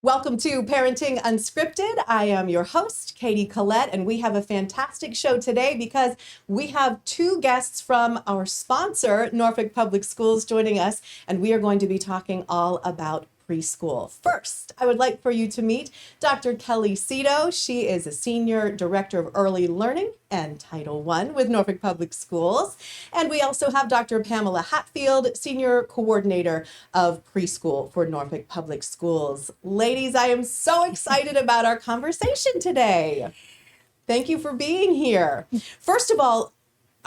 Welcome to Parenting Unscripted. I am your host, Katie Collett, and we have a fantastic show today because we have two guests from our sponsor, Norfolk Public Schools, joining us, and we are going to be talking all about preschool. First, I would like for you to meet Dr. Kelli Cedo. She is a Senior Director of Early Learning and Title I with Norfolk Public Schools. And we also have Dr. Pamela Hatfield, Senior Coordinator of Preschool for Norfolk Public Schools. Ladies, I am so excited about our conversation today. Thank you for being here. First of all,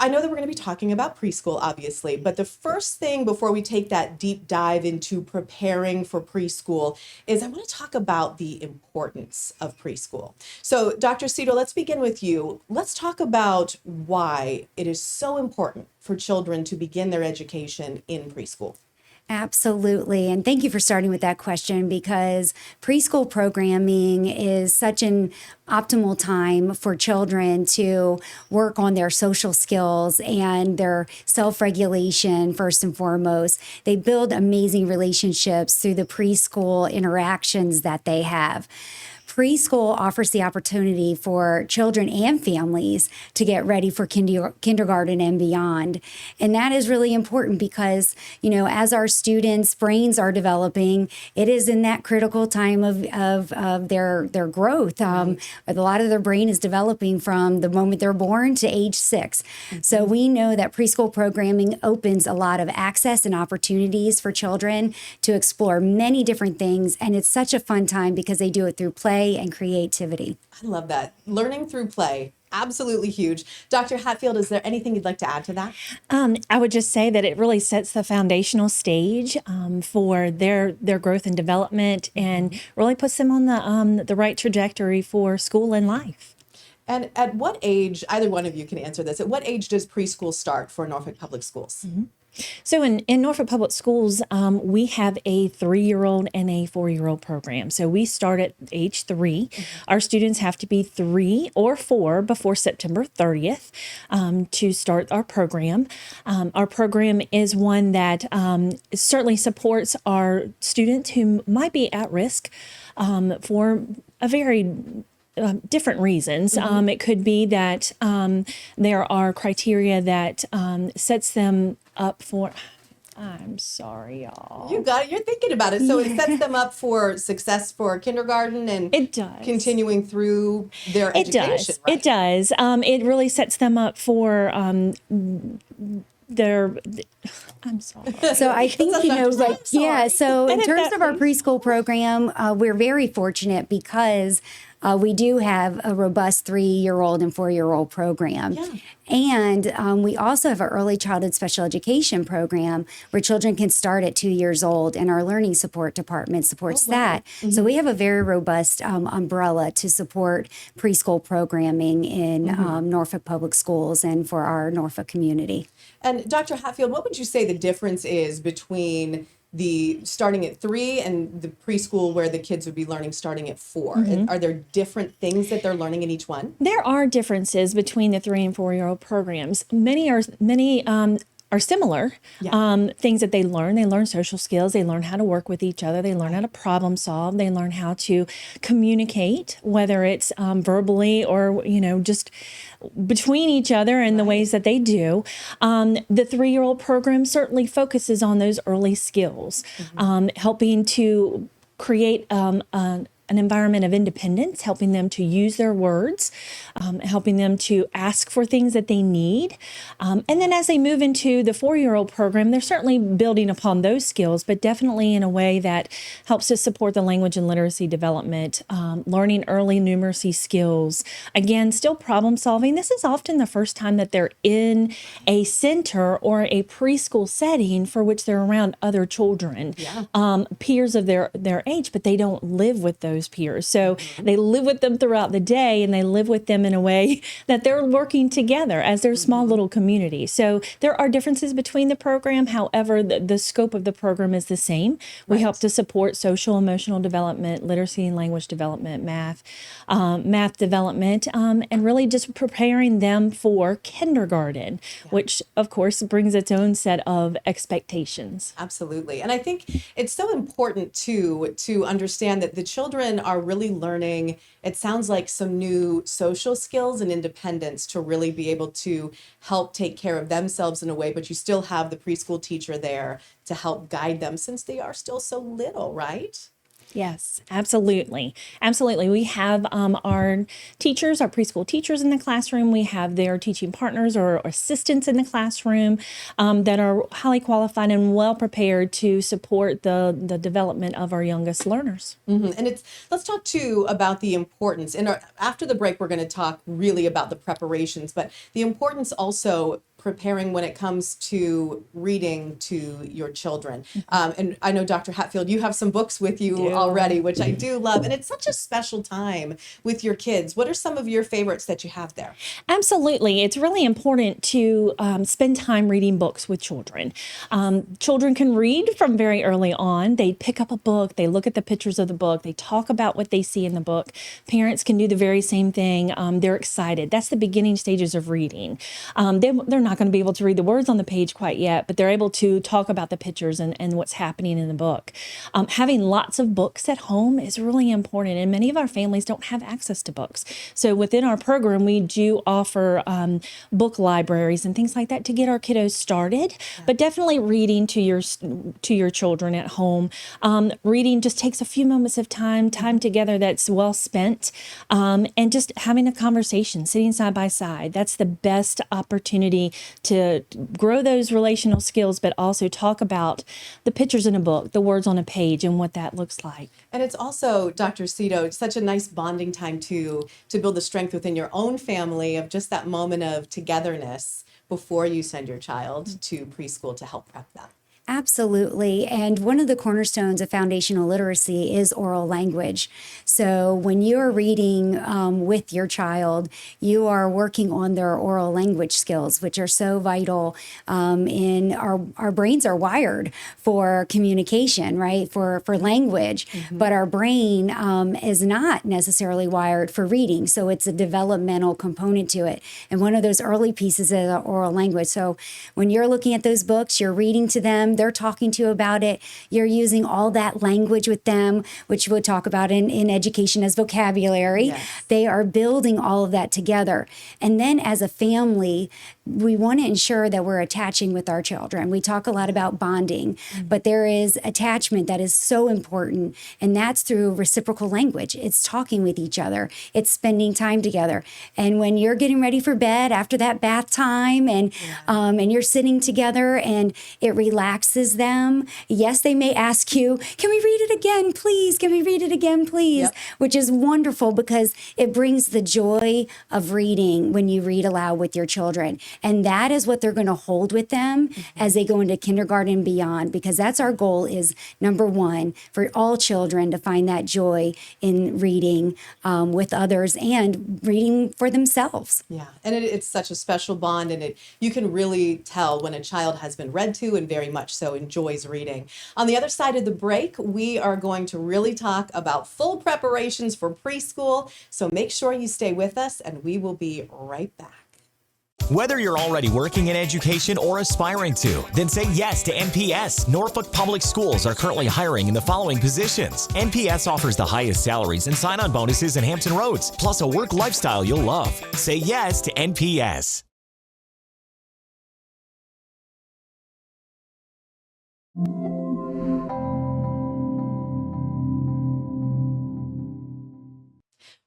I know that we're going to be talking about preschool, obviously, but the first thing before we take that deep dive into preparing for preschool is I want to talk about the importance of preschool. So, Dr. Cedo, let's begin with you. Let's talk about why it is so important for children to begin their education in preschool. Absolutely. And thank you for starting with that question, because preschool programming is such an optimal time for children to work on their social skills and their self-regulation first and foremost. They build amazing relationships through the preschool interactions that they have. Preschool offers the opportunity for children and families to get ready for kindergarten and beyond. And that is really important because, you know, as our students' brains are developing, it is in that critical time of their growth. A lot of their brain is developing from the moment they're born to age 6. Mm-hmm. So we know that preschool programming opens a lot of access and opportunities for children to explore many different things. And it's such a fun time because they do it through play and creativity. I love that. Learning through play. Absolutely huge. Dr. Hatfield, is there anything you'd like to add to that? I would just say that it really sets the foundational stage for their growth and development, and really puts them on the right trajectory for school and life. And at what age, either one of you can answer this, at what age does preschool start for Norfolk Public Schools? Mm-hmm. So in Norfolk Public Schools, we have a 3-year-old and a 4-year-old program. So we start at age 3. Mm-hmm. Our students have to be 3 or 4 before September 30th to start our program. Our program is one that certainly supports our students who might be at risk for a very different reasons. Mm-hmm. It could be that there are criteria that sets them up for, I'm sorry, y'all. You got it. You're thinking about it. So it sets them up for success for kindergarten and it does. Continuing through their education. It does. It really sets them up for their, I'm sorry. So I think, so in terms of our preschool program, we're very fortunate because we do have a robust 3-year-old and 4-year-old program. Yeah. And we also have an early childhood special education program where children can start at 2 years old, and our learning support department supports that. Mm-hmm. So we have a very robust umbrella to support preschool programming in Norfolk Public Schools and for our Norfolk community. And Dr. Hatfield, what would you say the difference is between the starting at 3 and the preschool where the kids would be learning starting at 4? Mm-hmm. Are there different things that they're learning in each one? There are differences between the 3 and 4-year-old programs. Many are similar. Yeah. Things that they learn social skills. They learn how to work with each other. They learn how to problem solve. They learn how to communicate, whether it's verbally or, just between each other and the ways that they do. The 3-year-old program certainly focuses on those early skills, helping to create an environment of independence, helping them to use their words, helping them to ask for things that they need. And then as they move into the 4-year-old program, they're certainly building upon those skills, but definitely in a way that helps to support the language and literacy development, learning early numeracy skills. Again, still problem solving. This is often the first time that they're in a center or a preschool setting for which they're around other children, peers of their age, but they don't live with those those peers. So they live with them throughout the day, and they live with them in a way that they're working together as their small little community. So there are differences between the program. However, the scope of the program is the same. We help to support social, emotional development, literacy and language development, math development, and really just preparing them for kindergarten, which of course brings its own set of expectations. Absolutely. And I think it's so important to understand that the children are really learning, it sounds like, some new social skills and independence to really be able to help take care of themselves in a way, but you still have the preschool teacher there to help guide them since they are still so little, right? Yes, absolutely. Absolutely. We have our teachers, our preschool teachers in the classroom. We have their teaching partners or assistants in the classroom that are highly qualified and well prepared to support the development of our youngest learners. Mm-hmm. And let's talk too about the importance. After the break, we're going to talk really about the preparations, but the importance also preparing when it comes to reading to your children. And I know, Dr. Hatfield, you have some books with you already, which I do love. And it's such a special time with your kids. What are some of your favorites that you have there? Absolutely. It's really important to spend time reading books with children. Children can read from very early on. They pick up a book, they look at the pictures of the book, they talk about what they see in the book. Parents can do the very same thing. They're excited. That's the beginning stages of reading. They're not going to be able to read the words on the page quite yet, but they're able to talk about the pictures and what's happening in the book. Having lots of books at home is really important, and many of our families don't have access to books. So within our program, we do offer book libraries and things like that to get our kiddos started, but definitely reading to your children at home. Reading just takes a few moments of time together that's well spent, and just having a conversation, sitting side by side. That's the best opportunity to grow those relational skills, but also talk about the pictures in a book, the words on a page, and what that looks like. And it's also, Dr. Cedo, such a nice bonding time to build the strength within your own family of just that moment of togetherness before you send your child to preschool to help prep them. Absolutely. And one of the cornerstones of foundational literacy is oral language. So when you're reading with your child, you are working on their oral language skills, which are so vital. In our brains are wired for communication, right? For language, but our brain is not necessarily wired for reading. So it's a developmental component to it. And one of those early pieces is oral language. So when you're looking at those books, you're reading to them, they're talking to you about it, you're using all that language with them, which we'll talk about in education as vocabulary. Yes. They are building all of that together. And then as a family, we want to ensure that we're attaching with our children. We talk a lot about bonding, but there is attachment that is so important, and that's through reciprocal language. It's talking with each other. It's spending time together. And when you're getting ready for bed after that bath time and you're sitting together and it relaxes them, yes, they may ask you, can we read it again, please? Can we read it again, please? Yep. Which is wonderful because it brings the joy of reading when you read aloud with your children. And that is what they're going to hold with them as they go into kindergarten and beyond, because that's our goal is, number one, for all children to find that joy in reading with others and reading for themselves. Yeah, and it's such a special bond, and you can really tell when a child has been read to and very much so enjoys reading. On the other side of the break, we are going to really talk about full preparations for preschool, so make sure you stay with us, and we will be right back. Whether you're already working in education or aspiring to, then say yes to NPS. Norfolk Public Schools are currently hiring in the following positions. NPS offers the highest salaries and sign-on bonuses in Hampton Roads, plus a work lifestyle you'll love. Say yes to NPS.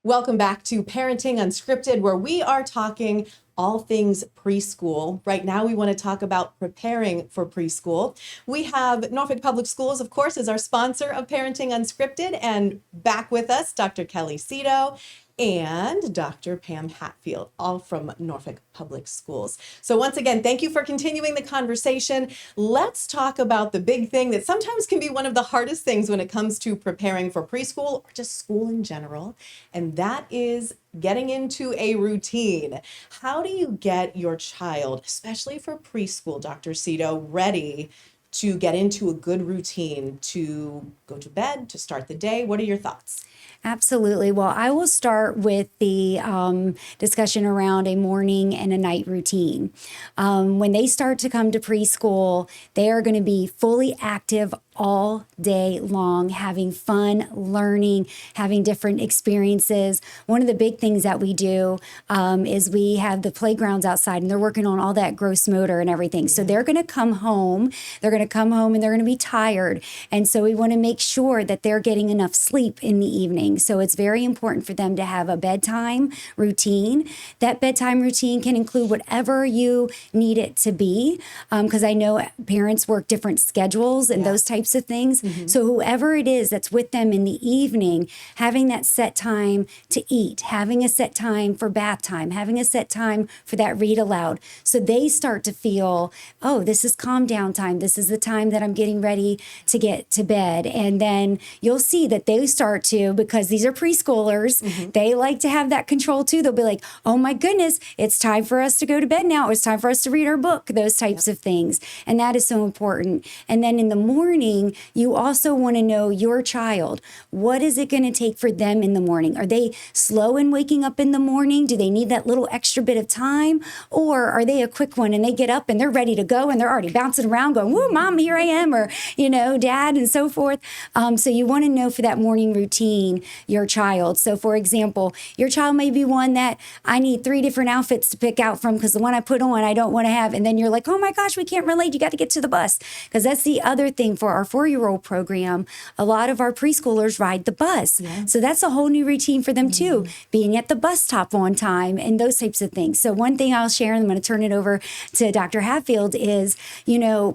Welcome back to Parenting Unscripted, where we are talking all things preschool. Right now, we want to talk about preparing for preschool. We have Norfolk Public Schools, of course, as our sponsor of Parenting Unscripted, and back with us, Dr. Kelli Cedo and Dr. Pam Hatfield, all from Norfolk Public Schools. So once again, thank you for continuing the conversation. Let's talk about the big thing that sometimes can be one of the hardest things when it comes to preparing for preschool or just school in general, and that is getting into a routine. How do you get your child, especially for preschool, Dr. Cedo, ready to get into a good routine, to go to bed, to start the day? What are your thoughts? Absolutely. Well, I will start with the discussion around a morning and a night routine. When they start to come to preschool, they are going to be fully active all day long, having fun, learning, having different experiences. One of the big things that we do is we have the playgrounds outside, and they're working on all that gross motor and everything. So they're going to come home. They're going to come home and they're going to be tired. And so we want to make sure that they're getting enough sleep in the evening. So it's very important for them to have a bedtime routine. That bedtime routine can include whatever you need it to be, because I know parents work different schedules and those types of things. So whoever it is that's with them in the evening, having that set time to eat, having a set time for bath time, having a set time for that read aloud. So they start to feel, oh, this is calm down time. This is the time that I'm getting ready to get to bed. And then you'll see that they start to, because these are preschoolers, they like to have that control too. They'll be like, oh my goodness, it's time for us to go to bed now. It's time for us to read our book, those types of things. And that is so important. And then in the morning, you also want to know your child. What is it going to take for them in the morning? Are they slow in waking up in the morning? Do they need that little extra bit of time? Or are they a quick one and they get up and they're ready to go and they're already bouncing around going, woo, mom, here I am, or, dad, and so forth. So you want to know for that morning routine, your child. So for example, your child may be one that I need 3 different outfits to pick out from because the one I put on, I don't want to have. And then you're like, oh my gosh, we can't relate. You got to get to the bus. Because that's the other thing for our 4-year-old program. A lot of our preschoolers ride the bus. So that's a whole new routine for them too, being at the bus stop on time and those types of things. So one thing I'll share, and I'm going to turn it over to Dr. Hatfield, is,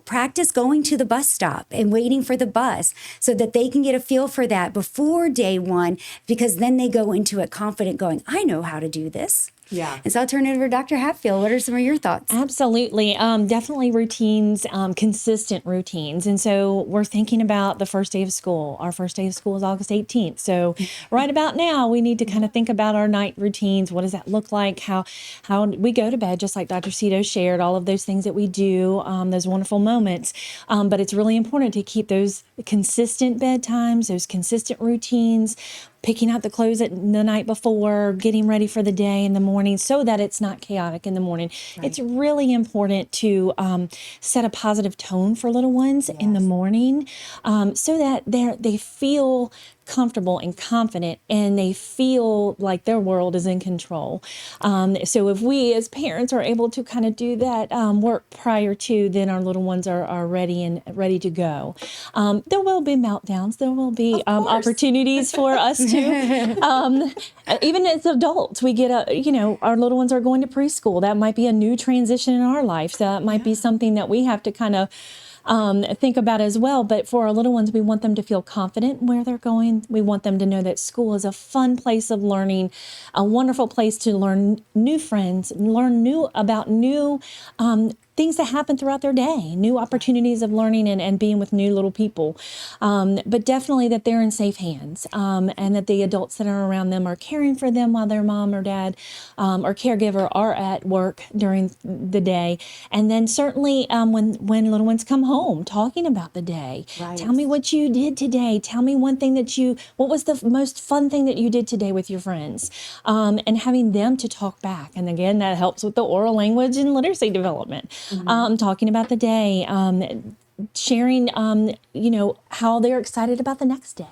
practice going to the bus stop and waiting for the bus so that they can get a feel for that before day one, because then they go into it confident going, I know how to do this. Yeah. And so I'll turn it over to Dr. Hatfield. What are some of your thoughts? Absolutely. Definitely routines, consistent routines. And so we're thinking about the first day of school. Our first day of school is August 18th. So right about now, we need to kind of think about our night routines. What does that look like? How we go to bed, just like Dr. Cedo shared, all of those things that we do, those wonderful moments. But it's really important to keep those consistent bedtimes, those consistent routines, picking out the clothes the night before, getting ready for the day in the morning so that it's not chaotic in the morning. It's really important to set a positive tone for little ones in the morning, so that they feel comfortable and confident and they feel like their world is in control. So if we as parents are able to kind of do that work prior to, then our little ones are ready to go. There will be meltdowns. There will be opportunities for us to, even as adults, we get our little ones are going to preschool. That might be a new transition in our life. So that might be something that we have to kind of think about as well. But for our little ones, we want them to feel confident where they're going. We want them to know that school is a fun place of learning, a wonderful place to learn new friends, learn about new things that happen throughout their day, new opportunities of learning and being with new little people. But definitely that they're in safe hands, and that the adults that are around them are caring for them while their mom or dad or caregiver are at work during the day. And then certainly when little ones come home, talking about the day. Tell me what you did today. Tell me one thing what was the most fun thing that you did today with your friends? And having them to talk back. And again, that helps with the oral language and literacy development. Talking about the day, sharing, how they're excited about the next day.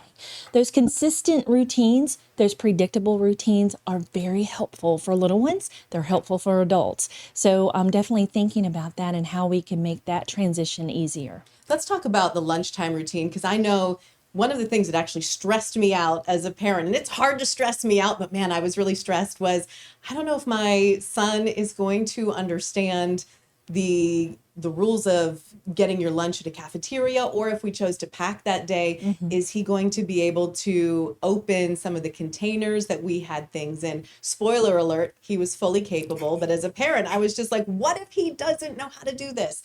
Those consistent routines, those predictable routines are very helpful for little ones. They're helpful for adults. So I'm definitely thinking about that and how we can make that transition easier. Let's talk about the lunchtime routine, because I know one of the things that actually stressed me out as a parent, and it's hard to stress me out, but man, I was really stressed, was I don't know if my son is going to understand the rules of getting your lunch at a cafeteria, or if we chose to pack that day, is he going to be able to open some of the containers that we had things in? Spoiler alert, he was fully capable, but as a parent, I was just like, what if he doesn't know how to do this?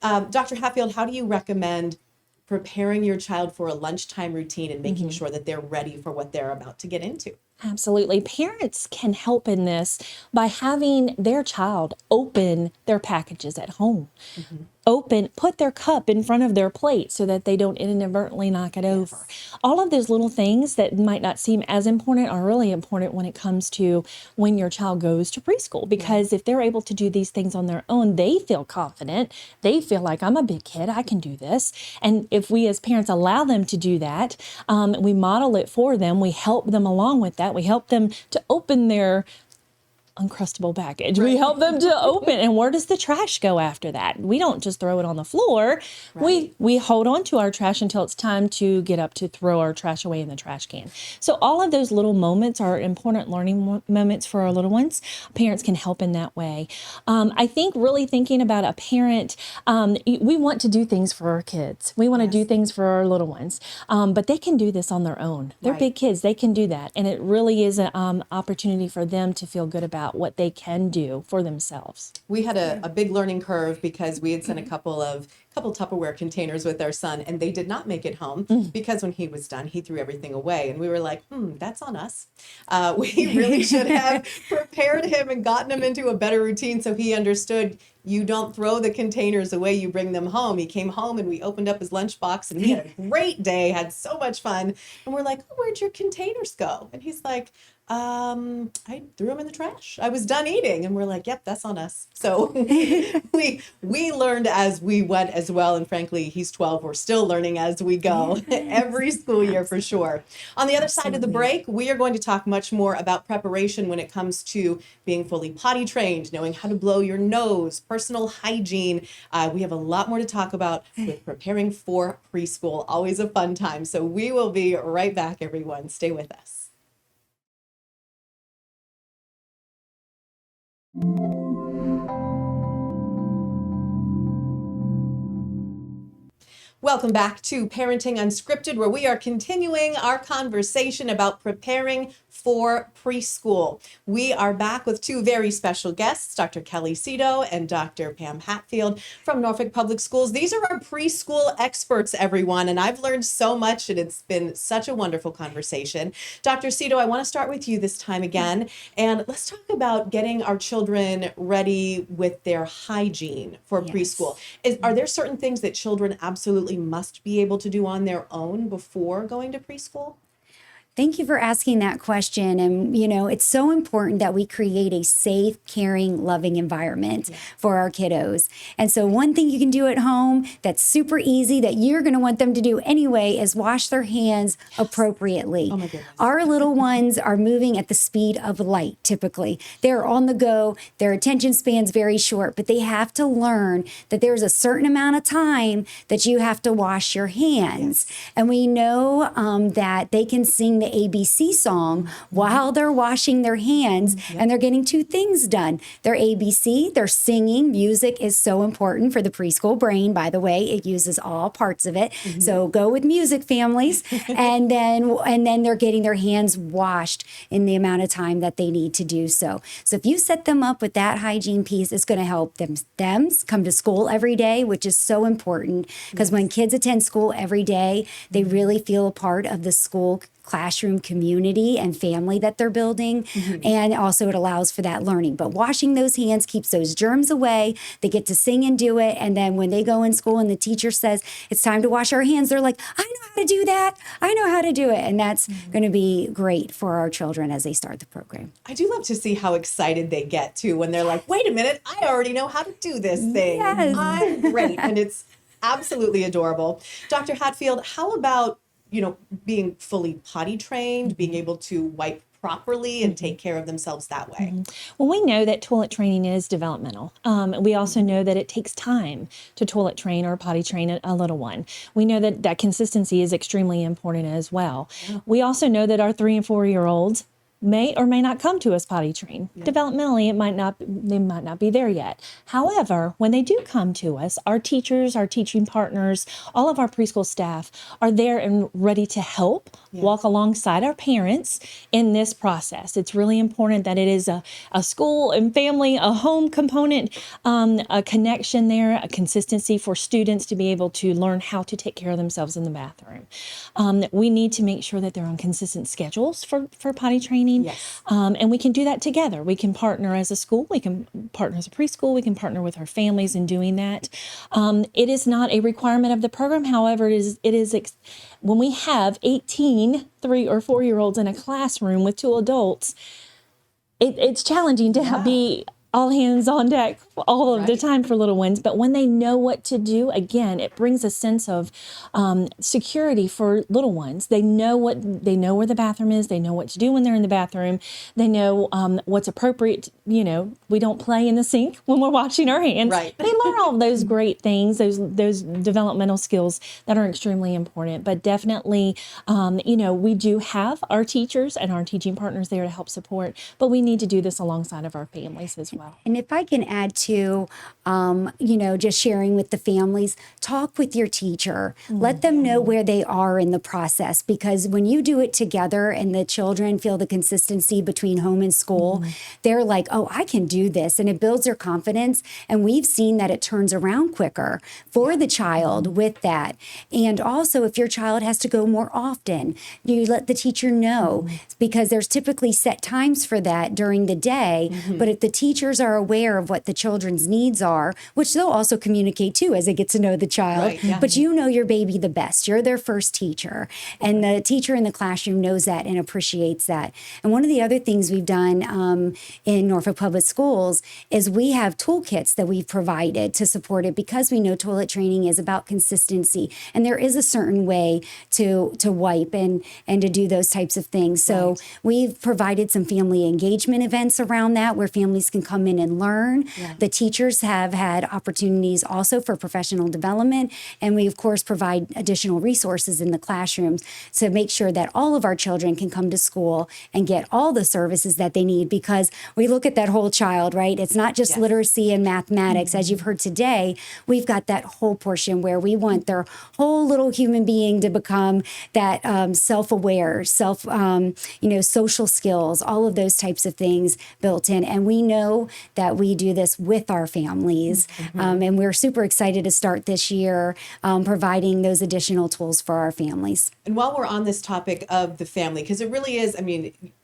Dr. Hatfield, how do you recommend preparing your child for a lunchtime routine and making sure that they're ready for what they're about to get into? Absolutely. Parents can help in this by having their child open their packages at home. Put their cup in front of their plate so that they don't inadvertently knock it over. All of those little things that might not seem as important are really important when it comes to when your child goes to preschool, because if they're able to do these things on their own, they feel confident. They feel like, I'm a big kid, I can do this. And if we as parents allow them to do that, we model it for them, we help them along with that, we help them to open their Uncrustable package. We help them to open. And where does the trash go after that? We don't just throw it on the floor. We hold on to our trash until it's time to get up to throw our trash away in the trash can. So all of those little moments are important learning moments for our little ones. Parents can help in that way. I think really thinking about a parent, we want to do things for our kids. We want to do things for our little ones, but they can do this on their own. They're big kids. They can do that. And it really is an opportunity for them to feel good about what they can do for themselves. We had a big learning curve because we had sent a couple Tupperware containers with our son, and they did not make it home because when he was done, he threw everything away. And we were like, that's on us. We really should have prepared him and gotten him into a better routine so he understood you don't throw the containers away, you bring them home. He came home and we opened up his lunchbox and he had a great day, had so much fun. And we're like, where'd your containers go? And he's like, I threw them in the trash. I was done eating. And we're like, yep, that's on us. So we learned as we went as well. And frankly, he's 12. We're still learning as we go every school year for sure. On the other side of the break, we are going to talk much more about preparation when it comes to being fully potty trained, knowing how to blow your nose, personal hygiene. We have a lot more to talk about with preparing for preschool. Always a fun time. So we will be right back, everyone. Stay with us. Welcome back to Parenting Unscripted, where we are continuing our conversation about preparing for preschool. We are back with two very special guests, Dr. Kelli Cedo and Dr. Pam Hatfield from Norfolk Public Schools. These are our preschool experts, everyone, and I've learned so much, and it's been such a wonderful conversation. Dr. Cedo, I want to start with you this time again, and let's talk about getting our children ready with their hygiene for preschool. Are there certain things that children absolutely must be able to do on their own before going to preschool? Thank you for asking that question. And, it's so important that we create a safe, caring, loving environment for our kiddos. And so one thing you can do at home that's super easy that you're going to want them to do anyway is wash their hands appropriately. Oh my goodness. Our little ones are moving at the speed of light, typically. They're on the go. Their attention span's very short, but they have to learn that there's a certain amount of time that you have to wash your hands. And we know that they can sing the ABC song while they're washing their hands, and they're getting two things done. Their ABC, they're singing. Music is so important for the preschool brain, by the way. It uses all parts of it. So go with music, families. and then they're getting their hands washed in the amount of time that they need to do so. So if you set them up with that hygiene piece, it's going to help them come to school every day, which is so important, because when kids attend school every day, they really feel a part of the school classroom community and family that they're building. And also it allows for that learning. But washing those hands keeps those germs away. They get to sing and do it. And then when they go in school and the teacher says, it's time to wash our hands, they're like, I know how to do that. I know how to do it. And that's going to be great for our children as they start the program. I do love to see how excited they get too when they're like, wait a minute, I already know how to do this thing. Yes. I'm great. And it's absolutely adorable. Dr. Hatfield, how about being fully potty trained, being able to wipe properly and take care of themselves that way? Well, we know that toilet training is developmental. We also know that it takes time to toilet train or potty train a little one. We know that consistency is extremely important as well. We also know that our 3 and 4 year olds may or may not come to us potty trained. Developmentally, they might not be there yet. However, when they do come to us, our teachers, our teaching partners, all of our preschool staff are there and ready to help walk alongside our parents in this process. It's really important that it is a school and family, a home component, a connection there, a consistency for students to be able to learn how to take care of themselves in the bathroom. We need to make sure that they're on consistent schedules for potty training. Yes. And we can do that together. We can partner as a school, we can partner as a preschool, we can partner with our families in doing that. It is not a requirement of the program. However, when we have 18 3 or 4 year olds in a classroom with 2 adults, it's challenging to be all hands on deck all of the time for little ones. But when they know what to do, again, it brings a sense of security for little ones. They know where the bathroom is. They know what to do when they're in the bathroom. They know what's appropriate. You know, we don't play in the sink when we're washing our hands. Right. They learn all of those great things, those developmental skills that are extremely important. But definitely, we do have our teachers and our teaching partners there to help support, but we need to do this alongside of our families as well. And if I can add to, just sharing with the families, talk with your teacher. Let them know where they are in the process, because when you do it together and the children feel the consistency between home and school, they're like, oh, I can do this. And it builds their confidence. And we've seen that it turns around quicker for the child with that. And also, if your child has to go more often, you let the teacher know, because there's typically set times for that during the day. But if the teachers are aware of what the children's needs are, which they'll also communicate too as they get to know the child, but you know your baby the best. You're their first teacher. And the teacher in the classroom knows that and appreciates that. And one of the other things we've done in Norfolk Public Schools is we have toolkits that we've provided to support it, because we know toilet training is about consistency. And there is a certain way to wipe and to do those types of things. So we've provided some family engagement events around that where families can come in and learn. The teachers have had opportunities also for professional development. And we, of course, provide additional resources in the classrooms to make sure that all of our children can come to school and get all the services that they need, because we look at that whole child, right? It's not just literacy and mathematics. As you've heard today, we've got that whole portion where we want their whole little human being to become that self-aware, social skills, all of those types of things built in. And we know that we do this with our families. And we're super excited to start this year providing those additional tools for our families. And while we're on this topic of the family, because it really is,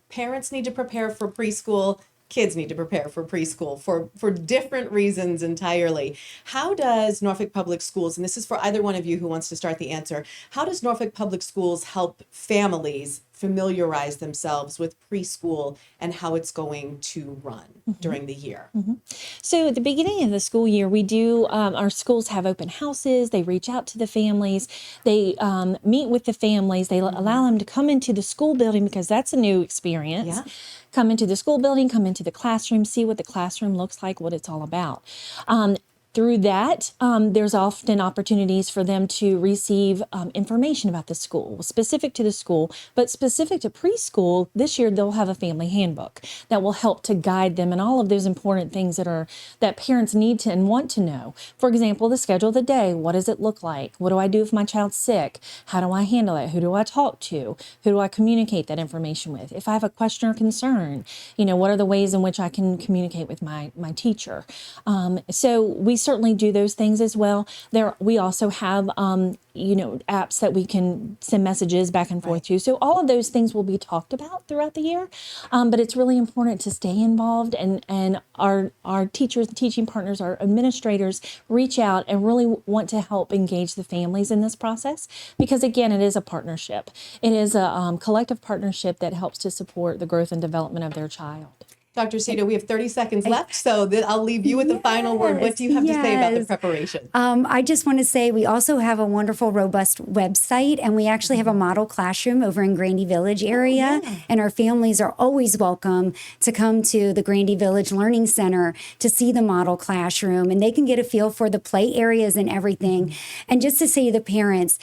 parents need to prepare for preschool, kids need to prepare for preschool for different reasons entirely. How does Norfolk Public Schools, and this is for either one of you who wants to start the answer, how does Norfolk Public Schools help families familiarize themselves with preschool and how it's going to run during the year? So at the beginning of the school year, we do, our schools have open houses. They reach out to the families. They meet with the families. They allow them to come into the school building, because that's a new experience. Come into the school building, come into the classroom, see what the classroom looks like, what it's all about. Through that, there's often opportunities for them to receive information about the school, specific to the school, but specific to preschool. This year, they'll have a family handbook that will help to guide them in all of those important things that parents need to and want to know. For example, the schedule of the day. What does it look like? What do I do if my child's sick? How do I handle it? Who do I talk to? Who do I communicate that information with? If I have a question or concern, what are the ways in which I can communicate with my teacher? So we certainly do those things as well. We also have, apps that we can send messages back and forth to. So all of those things will be talked about throughout the year. But it's really important to stay involved, and our teachers, teaching partners, our administrators reach out and really want to help engage the families in this process, because again, it is a partnership. It is a collective partnership that helps to support the growth and development of their child. Dr. Cedo, we have 30 seconds left, so I'll leave you with the final word. What do you have to say about the preparation? I just want to say we also have a wonderful, robust website, and we actually have a model classroom over in Grandy Village area, and our families are always welcome to come to the Grandy Village Learning Center to see the model classroom, and they can get a feel for the play areas and everything. And just to say to the parents,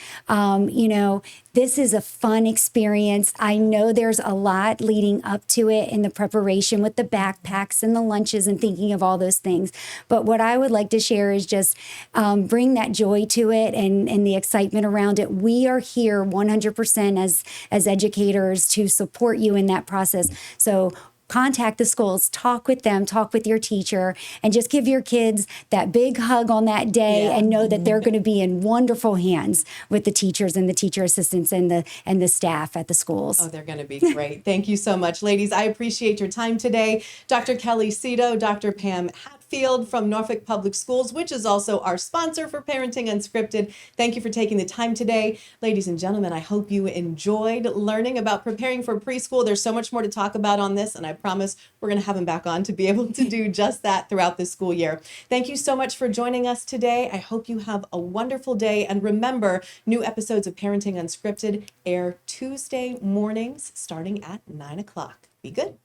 this is a fun experience. I know there's a lot leading up to it in the preparation with the backpacks and the lunches and thinking of all those things. But what I would like to share is just bring that joy to it and the excitement around it. We are here 100% as educators to support you in that process. So contact the schools, talk with them, talk with your teacher, and just give your kids that big hug on that day and know that they're going to be in wonderful hands with the teachers and the teacher assistants and the staff at the schools. Oh, they're going to be great. Thank you so much, ladies. I appreciate your time today. Dr. Kelli Cedo, Dr. Pam Hatfield from Norfolk Public Schools, which is also our sponsor for Parenting Unscripted. Thank you for taking the time today. Ladies and gentlemen, I hope you enjoyed learning about preparing for preschool. There's so much more to talk about on this, and I promise we're going to have him back on to be able to do just that throughout the school year. Thank you so much for joining us today. I hope you have a wonderful day. And remember, new episodes of Parenting Unscripted air Tuesday mornings starting at 9 o'clock. Be good.